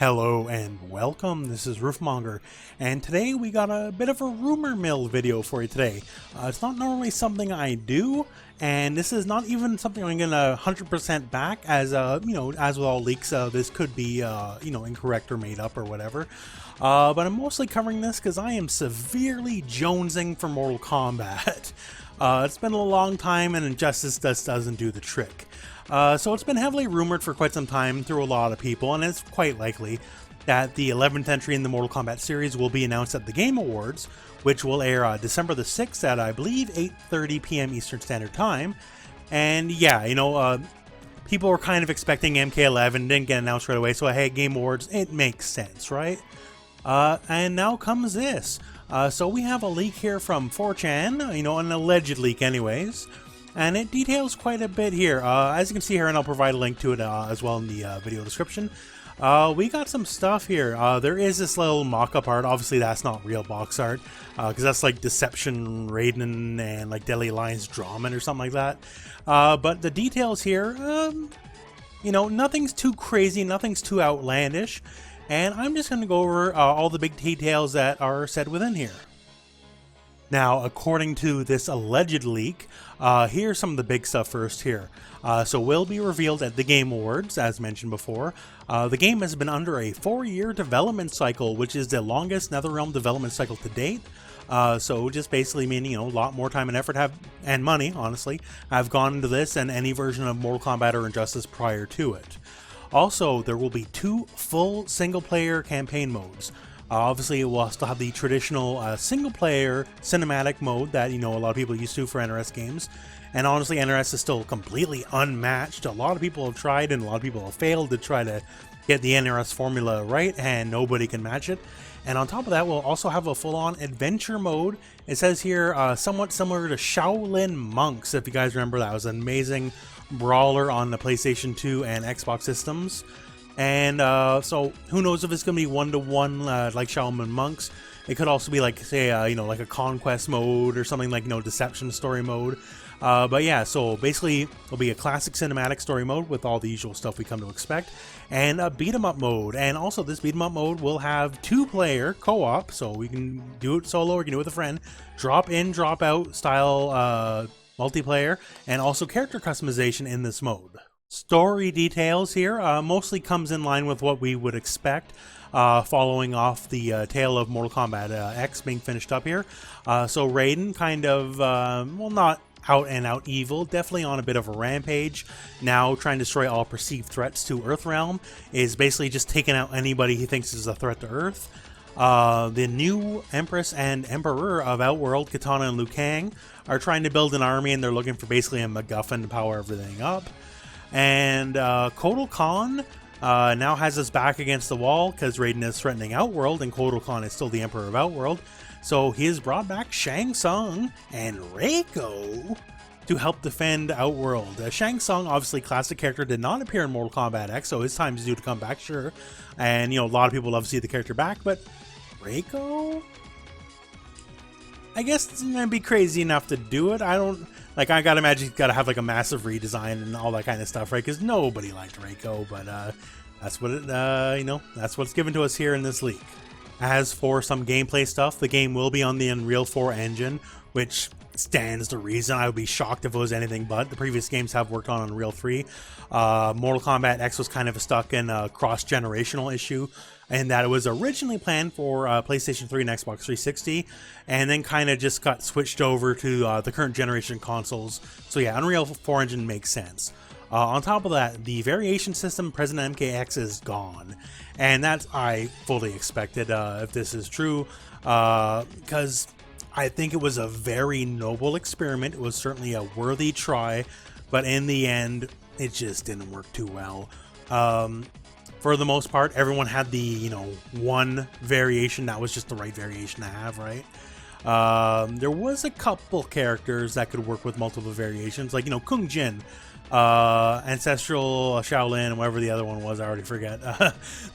Hello and welcome, this is Rooflemonger, and today we got a bit of a rumor mill video for you today. It's not normally something I do, and this is not even something I'm gonna 100% back, as as with all leaks, this could be incorrect or made up or whatever. But I'm mostly covering this because I am severely jonesing for Mortal Kombat. It's been a long time, and Injustice just doesn't do the trick. So it's been heavily rumored for quite some time through a lot of people, and it's quite likely that the 11th entry in the Mortal Kombat series will be announced at the Game Awards, which will air December the 6th at, I believe, 8:30 p.m. Eastern Standard Time. And yeah, people were kind of expecting MK11, didn't get announced right away, so hey, Game Awards, it makes sense, right? And now comes this. So we have a leak here from 4chan, an alleged leak anyways. And it details quite a bit here. As you can see here, and I'll provide a link to it as well in the video description. We got some stuff here. There is this little mock-up art. Obviously, that's not real box art, because that's like Deception, Raiden, and like Deadly Alliance Drawman or something like that. But the details here, nothing's too crazy, nothing's too outlandish. And I'm just going to go over all the big details that are said within here. Now, according to this alleged leak, here's some of the big stuff first here. So will be revealed at the Game Awards, as mentioned before. The game has been under a 4-year development cycle, which is the longest NetherRealm development cycle to date. So just basically meaning, a lot more time and effort and money, honestly, have gone into this than any version of Mortal Kombat or Injustice prior to it. Also, there will be 2 full single-player campaign modes. Obviously, it will still have the traditional single-player cinematic mode that, a lot of people used to for NRS games. And honestly, NRS is still completely unmatched. A lot of people have tried, and a lot of people have failed to try to get the NRS formula right, and nobody can match it. And on top of that, we'll also have a full-on adventure mode. It says here, somewhat similar to Shaolin Monks, if you guys remember. That was an amazing brawler on the PlayStation 2 and Xbox systems. And so who knows if it's going to be 1-to-1 like Shaolin Monks. It could also be like, say, like a conquest mode or something like, deception story mode. But yeah, so basically it'll be a classic cinematic story mode with all the usual stuff we come to expect, and a beat 'em up mode. And also this beat 'em up mode will have 2-player co-op, so we can do it solo or we can do it with a friend. Drop in, drop out style multiplayer, and also character customization in this mode. Story details here mostly comes in line with what we would expect, following off the tale of Mortal Kombat X being finished up here. So Raiden kind of, not out and out evil, definitely on a bit of a rampage, now trying to destroy all perceived threats to Earthrealm, is basically just taking out anybody he thinks is a threat to Earth. The new Empress and Emperor of Outworld, Kitana and Liu Kang, are trying to build an army, and they're looking for basically a MacGuffin to power everything up. And Kotal Khan now has us back against the wall because Raiden is threatening Outworld, and Kotal Khan is still the Emperor of Outworld. So he has brought back Shang Tsung and Reiko to help defend Outworld. Shang Tsung, obviously classic character, did not appear in Mortal Kombat X, so his time is due to come back, sure. And, a lot of people love to see the character back, but Reiko? I guess it's going to be crazy enough to do it. I gotta imagine he's gotta have like a massive redesign and all that kind of stuff, right? Because nobody liked Reiko, but that's what that's what's given to us here in this leak. As for some gameplay stuff, the game will be on the Unreal 4 engine, which stands to reason. I would be shocked if it was anything but. The previous games have worked on Unreal 3. Mortal Kombat X was kind of stuck in a cross-generational issue, and that it was originally planned for PlayStation 3 and Xbox 360, and then kind of just got switched over to the current generation consoles. So yeah, Unreal 4 engine makes sense. On top of that, the variation system present in MKX is gone, and that's I fully expected if this is true, because I think it was a very noble experiment. It was certainly a worthy try, but in the end, it just didn't work too well. For the most part, everyone had the, one variation that was just the right variation to have, right? There was a couple characters that could work with multiple variations, like, Kung Jin, Ancestral Shaolin, and whatever the other one was, I already forget.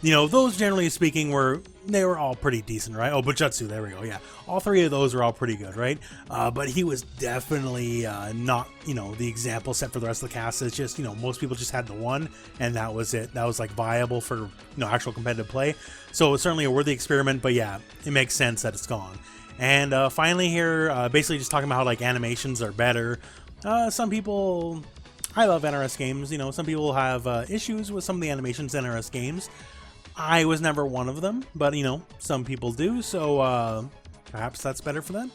Those generally speaking were they were all pretty decent, right? Oh, Bujutsu, there we go. Yeah, all three of those were all pretty good, right? But he was definitely not, the example set for the rest of the cast. It's just, most people just had the one, and that was it. That was like viable for, actual competitive play. So it's certainly a worthy experiment, but yeah, it makes sense that it's gone. And finally here, basically just talking about how like animations are better. Some people, I love NRS games. Some people have issues with some of the animations in NRS games. I was never one of them, but some people do, so perhaps that's better for them.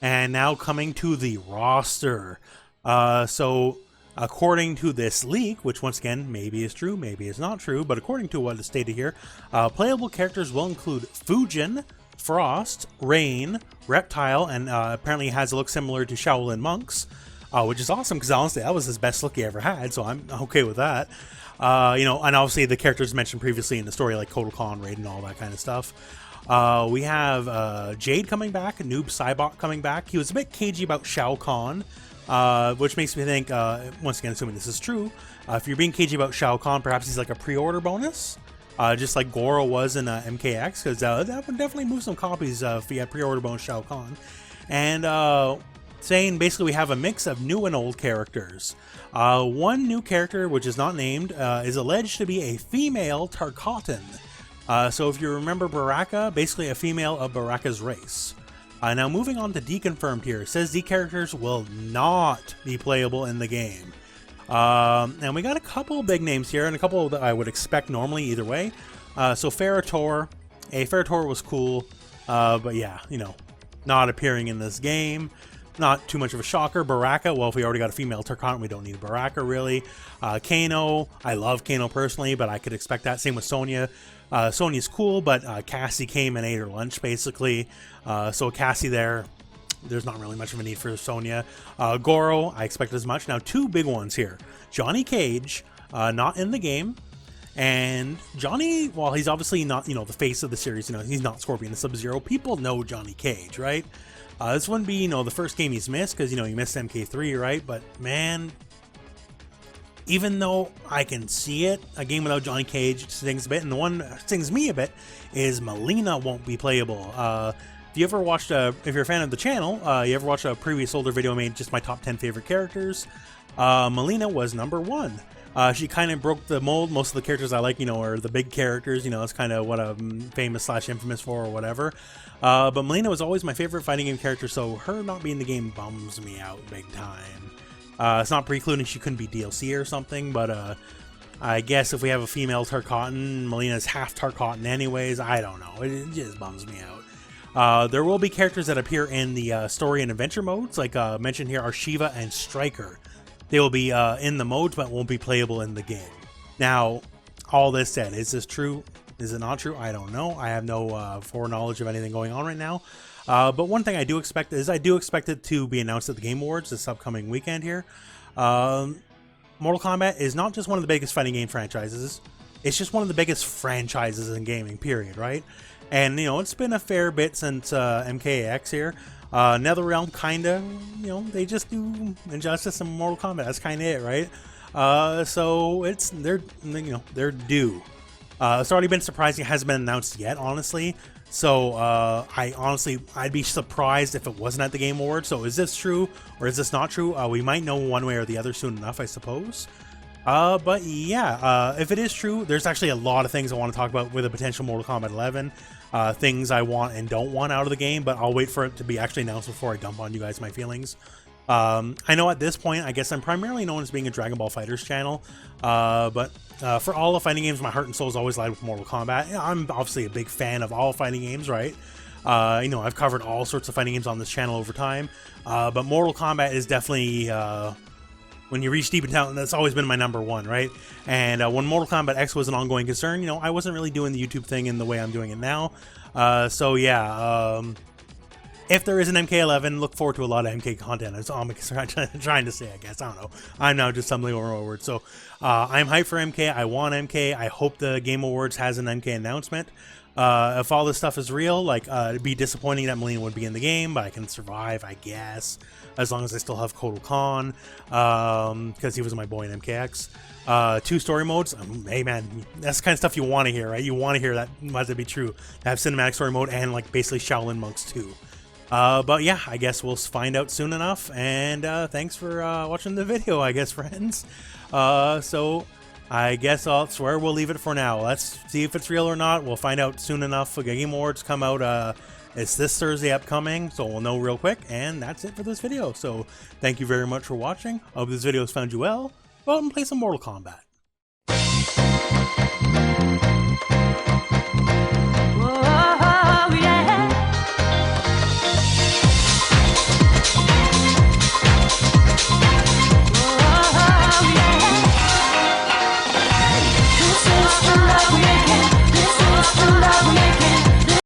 And now coming to the roster. So according to this leak, which once again maybe is true, maybe is not true, but according to what is stated here, playable characters will include Fujin, Frost, Rain, Reptile, and apparently has a look similar to Shaolin monks, which is awesome because honestly that was his best look he ever had, so I'm okay with that. And obviously the characters mentioned previously in the story, like Kotal Khan, Raid, and all that kind of stuff. We have Jade coming back, Noob Saibot coming back. He was a bit cagey about Shao Kahn, which makes me think, once again, assuming this is true, if you're being cagey about Shao Kahn, perhaps he's like a pre-order bonus, just like Goro was in MKX, because that would definitely move some copies if you had pre-order bonus Shao Kahn. And saying basically we have a mix of new and old characters. One new character, which is not named, is alleged to be a female Tarkatan. So if you remember Baraka, basically a female of Baraka's race. Now moving on to deconfirmed here, it says the characters will not be playable in the game. And we got a couple big names here, and a couple that I would expect normally either way. So Ferrator, Ferrator was cool, but yeah, not appearing in this game. Not too much of a shocker. Baraka, well, if we already got a female Tarkatan, we don't need Baraka, really. Kano, I love Kano personally, but I could expect that. Same with Sonya. Sonya's cool, but Cassie came and ate her lunch, basically. So Cassie there's not really much of a need for Sonya. Goro, I expect as much. Now, two big ones here. Johnny Cage, not in the game. And Johnny, while he's obviously not, the face of the series, he's not Scorpion and Sub-Zero, people know Johnny Cage, right? This wouldn't be, the first game he's missed, because, he missed MK3, right? But, man, even though I can see it, a game without Johnny Cage stings a bit, and the one that stings me a bit is Melina won't be playable. If you ever watched, if you're a fan of the channel, you ever watched a previous older video made just my top 10 favorite characters, Melina was number 1. She kind of broke the mold. Most of the characters I like, are the big characters. It's kind of what I'm famous / infamous for or whatever. But Melina was always my favorite fighting game character, so her not being in the game bums me out big time. It's not precluding she couldn't be DLC or something, but I guess if we have a female Tarkatan, Melina's half Tarkatan anyways. I don't know. It just bums me out. There will be characters that appear in the story and adventure modes, like mentioned here are Shiva and Striker. They will be in the modes, but won't be playable in the game. Now, all this said, is this true? Is it not true? I don't know. I have no foreknowledge of anything going on right now. But one thing I do expect is I do expect it to be announced at the Game Awards this upcoming weekend here. Mortal Kombat is not just one of the biggest fighting game franchises. It's just one of the biggest franchises in gaming, period, right? And, it's been a fair bit since MKX here. NetherRealm kinda, they just do Injustice and Mortal Kombat. That's kind of it, right? So they're due. It's already been surprising it hasn't been announced yet, honestly. So I'd be surprised if it wasn't at the Game Awards. So is this true or is this not true? We might know one way or the other soon enough, I suppose. But yeah, if it is true, there's actually a lot of things I want to talk about with a potential Mortal Kombat 11. Things I want and don't want out of the game, but I'll wait for it to be actually announced before I dump on you guys my feelings. I know at this point, I guess I'm primarily known as being a Dragon Ball FighterZ channel, but for all the fighting games, my heart and soul has always lied with Mortal Kombat. I'm obviously a big fan of all fighting games, right? I've covered all sorts of fighting games on this channel over time, but Mortal Kombat is definitely... when you reach deep in down, that's always been my number one, right? And when Mortal Kombat X was an ongoing concern, I wasn't really doing the YouTube thing in the way I'm doing it now. So yeah, if there is an MK11, look forward to a lot of MK content. That's all I'm trying to say, I guess. I don't know. I'm now just stumbling over my words. So I'm hyped for MK. I want MK. I hope the Game Awards has an MK announcement. If all this stuff is real, like, it'd be disappointing that Molina would be in the game, but I can survive, I guess, as long as I still have Kotal Khan, because he was my boy in MKX. 2 story modes, hey man, that's the kind of stuff you want to hear, right? You want to hear that, might it be true, have cinematic story mode and, like, basically Shaolin Monks too. But yeah, I guess we'll find out soon enough, and thanks for watching the video, I guess, friends. So I guess that's where we'll leave it for now. Let's see if it's real or not. We'll find out soon enough. The Game Awards come out, it's this Thursday upcoming, so we'll know real quick, and that's it for this video. So thank you very much for watching. I hope this video has found you well. Go out and play some Mortal Kombat.